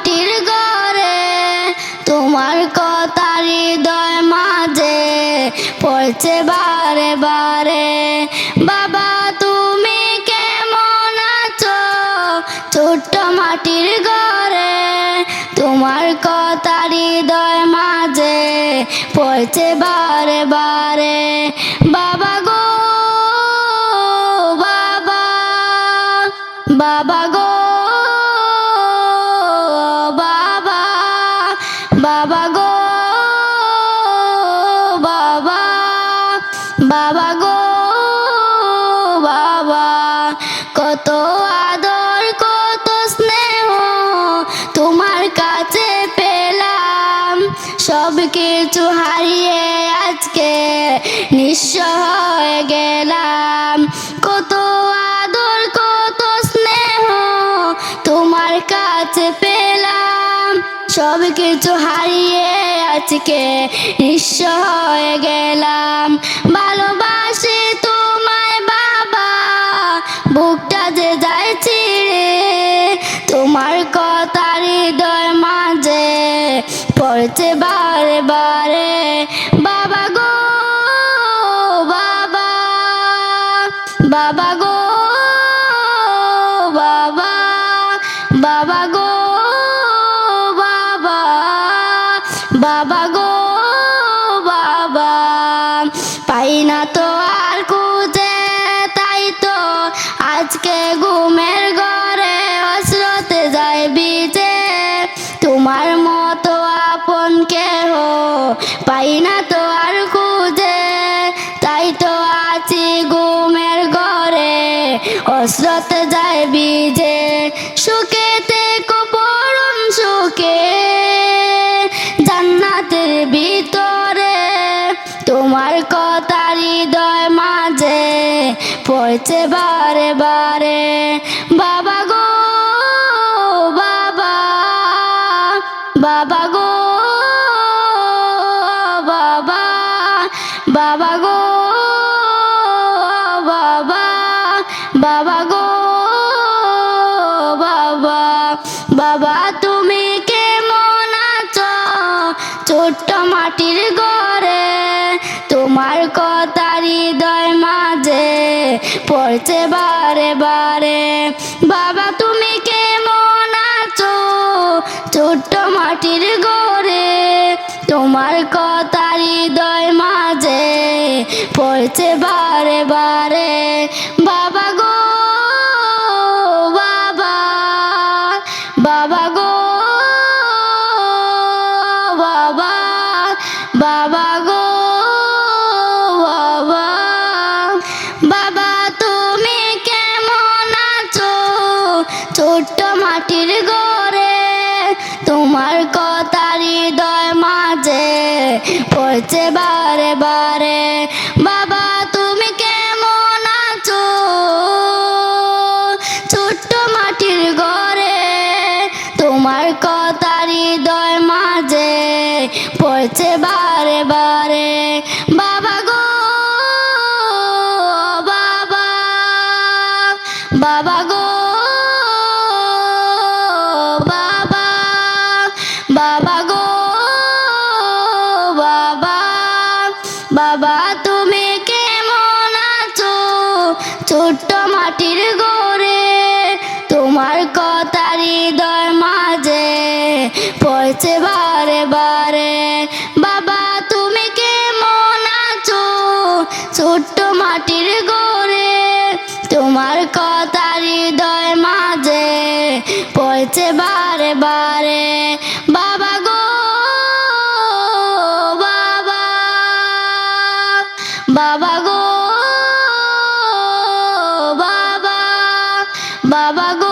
মাটির ঘরে তোমার কথা হৃদয় মাঝে পড়ছে বারে বারে। বাবা তুমি কেমন আছো ছোট্ট মাটির ঘরে তোমার কথা হৃদয় মাঝে পড়ছে বারে বারে। বাবা গো বাবা, বাবা গো বাবা, বাবা গো বাবা, বাবা গো বাবা। কত আদর কত স্নেহ তোমার কাছে পেলাম, সব কিছু হারিয়ে আজকে নিঃস্ব হয়ে গেলাম। কত আদর কত স্নেহ তোমার কাছে পেলাম, সব কিছু হারিয়ে আজকে নিঃস্ব হয়ে গেলাম। ভালোবাসি তোমায় বাবা, বুকটা যে যায় ছিঁড়ে তোমার কথা হৃদয় মাঝে পড়ছে বারে বারে। বাবা গো বাবা, বাবা গো বাবা, বাবা গো বাবা, বাবা গো বাবা। পাই না তো আর খুঁজে, তাই তো আজকে ঘুমের ঘরে অশ্রুতে যায় ভিজে। তোমার মতো আপন কেহ পাই না তো আর খুঁজে, তাই তো আছি ঘুমের ঘরে অশ্রুতে যায় ভিজে। সুখে থেকো পরম সুখে জান্নাতের ভিতরে তোমার কথা হৃদয় মাঝে পড়ছে বারে বারে। বাবা গো বাবা, বাবা গো বাবা, বাবা গো বাবা, বাবা গো বাবা। বাবা তুমি কেমন আছো ছোট্ট মাটির ঘরে তোমার কথা হৃদয় মাঝে পড়ছে বারে বারে। বাবা তুমি কেমন আছো ছোট্ট মাটির ঘরে তোমার কথা হৃদয় মাঝে পড়ছে বারে বারে। বাবা গো বাবা, বাবা গো বাবা, বাবা গো বাবা। বাবা তুমি কেমন আছো ছোট্ট মাটির ঘরে তোমার কথা হৃদয় মাঝে পড়ছে বারে বারে। বাবা তুমি কেমন আছো ছোট্ট মাটির ঘরে তোমার কথা হৃদয় মাঝে পড়ছে বারে বারে। বাবা গো বাবা, বাবা গো বাবা, বাবা গো বাবা, বাবা তুমি কেমন আছো ছোট্ট মাটির ঘরে তোমার কথা হৃদয় মাঝে পড়ছে বারে বারে। বাবা তুমি কেমন আছো ছোট্ট মাটির ঘরে তোমার কথা হৃদয় মাঝে পড়ছে বারে বারে। বাবা গো বাবা, বাবা গো বাবা, বাবা গো